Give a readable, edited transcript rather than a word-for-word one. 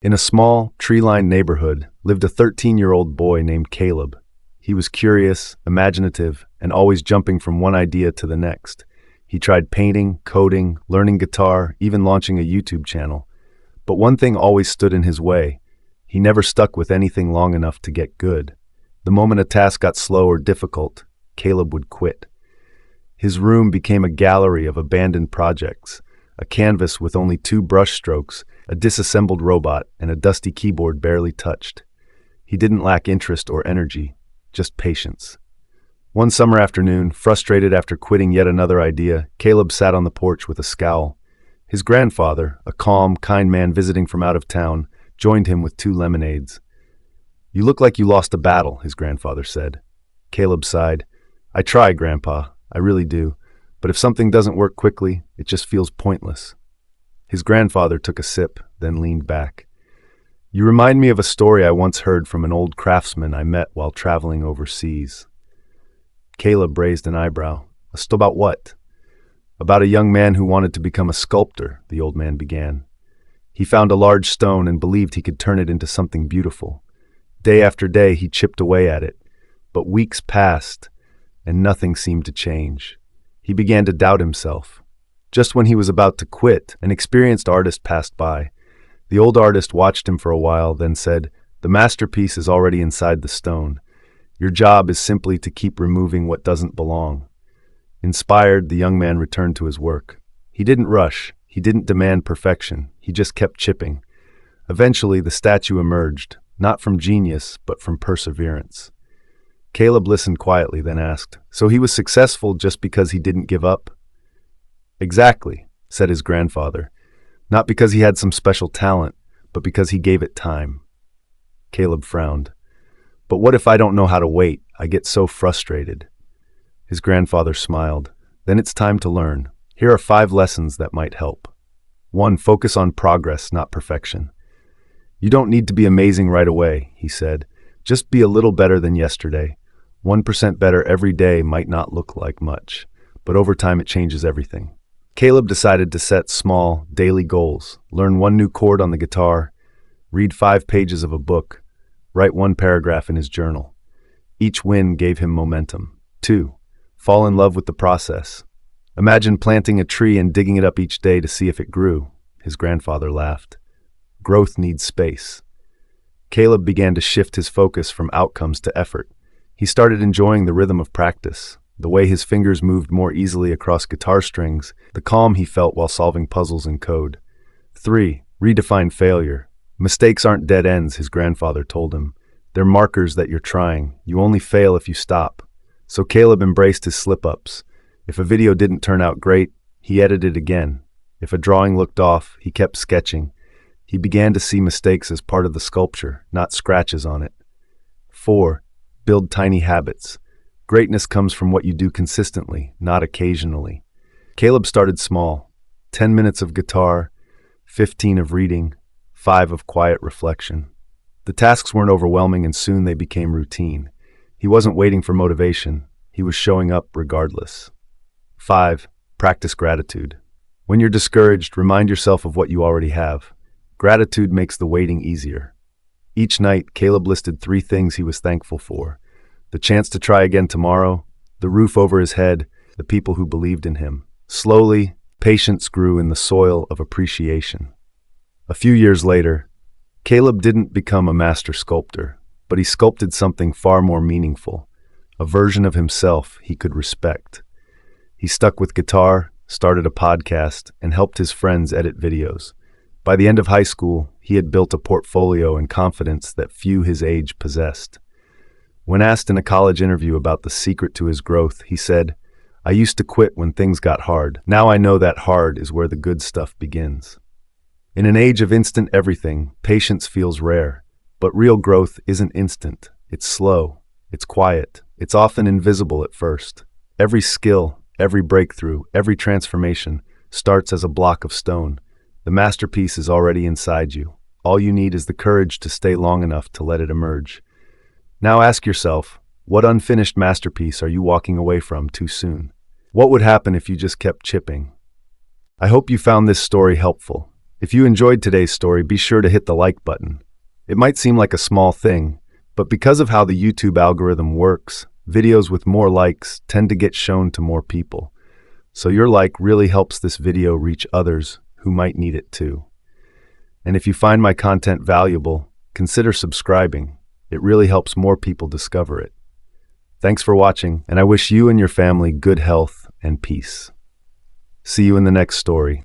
In a small, tree-lined neighborhood lived a 13-year-old boy named Caleb. He was curious, imaginative, and always jumping from one idea to the next. He tried painting, coding, learning guitar, even launching a YouTube channel. But one thing always stood in his way. He never stuck with anything long enough to get good. The moment a task got slow or difficult, Caleb would quit. His room became a gallery of abandoned projects, a canvas with only 2 brush strokes, a disassembled robot, and a dusty keyboard barely touched. He didn't lack interest or energy, just patience. One summer afternoon, frustrated after quitting yet another idea, Caleb sat on the porch with a scowl. His grandfather, a calm, kind man visiting from out of town, joined him with 2 lemonades. "You look like you lost a battle," his grandfather said. Caleb sighed. "I try, Grandpa, I really do. But if something doesn't work quickly, it just feels pointless." His grandfather took a sip, then leaned back. "You remind me of a story I once heard from an old craftsman I met while traveling overseas." Caleb raised an eyebrow. "About what?" "About a young man who wanted to become a sculptor," the old man began. "He found a large stone and believed he could turn it into something beautiful. Day after day he chipped away at it, but weeks passed and nothing seemed to change. He began to doubt himself. Just when he was about to quit, an experienced artist passed by. The old artist watched him for a while, then said, 'The masterpiece is already inside the stone. Your job is simply to keep removing what doesn't belong.' Inspired, the young man returned to his work. He didn't rush. He didn't demand perfection. He just kept chipping. Eventually, the statue emerged, not from genius, but from perseverance." Caleb listened quietly, then asked, "So he was successful just because he didn't give up?" "Exactly," said his grandfather. "Not because he had some special talent, but because he gave it time." Caleb frowned. "But what if I don't know how to wait? I get so frustrated." His grandfather smiled. "Then it's time to learn. Here are 5 lessons that might help. 1. Focus on progress, not perfection. You don't need to be amazing right away," he said. "Just be a little better than yesterday. 1% better every day might not look like much, but over time it changes everything." Caleb decided to set small, daily goals. Learn 1 new chord on the guitar, read 5 pages of a book, write 1 paragraph in his journal. Each win gave him momentum. 2. Fall in love with the process. Imagine planting a tree and digging it up each day to see if it grew. His grandfather laughed. Growth needs space. Caleb began to shift his focus from outcomes to effort. He started enjoying the rhythm of practice, the way his fingers moved more easily across guitar strings, the calm he felt while solving puzzles in code. 3. Redefine failure. Mistakes aren't dead ends, his grandfather told him. They're markers that you're trying. You only fail if you stop. So Caleb embraced his slip-ups. If a video didn't turn out great, he edited again. If a drawing looked off, he kept sketching. He began to see mistakes as part of the sculpture, not scratches on it. 4. Build tiny habits. Greatness comes from what you do consistently, not occasionally. Caleb started small. 10 minutes of guitar, 15 of reading, 5 of quiet reflection. The tasks weren't overwhelming and soon they became routine. He wasn't waiting for motivation. He was showing up regardless. 5. Practice gratitude. When you're discouraged, remind yourself of what you already have. Gratitude makes the waiting easier. Each night, Caleb listed 3 things he was thankful for: the chance to try again tomorrow, the roof over his head, the people who believed in him. Slowly, patience grew in the soil of appreciation. A few years later, Caleb didn't become a master sculptor, but he sculpted something far more meaningful, a version of himself he could respect. He stuck with guitar, started a podcast, and helped his friends edit videos. By the end of high school, he had built a portfolio and confidence that few his age possessed. When asked in a college interview about the secret to his growth, he said, "I used to quit when things got hard. Now I know that hard is where the good stuff begins." In an age of instant everything, patience feels rare. But real growth isn't instant. It's slow. It's quiet. It's often invisible at first. Every skill, every breakthrough, every transformation starts as a block of stone. The masterpiece is already inside you. All you need is the courage to stay long enough to let it emerge. Now ask yourself, what unfinished masterpiece are you walking away from too soon? What would happen if you just kept chipping? I hope you found this story helpful. If you enjoyed today's story, be sure to hit the like button. It might seem like a small thing, but because of how the YouTube algorithm works, videos with more likes tend to get shown to more people. So your like really helps this video reach others who might need it too. And if you find my content valuable, consider subscribing. It really helps more people discover it. Thanks for watching, and I wish you and your family good health and peace. See you in the next story.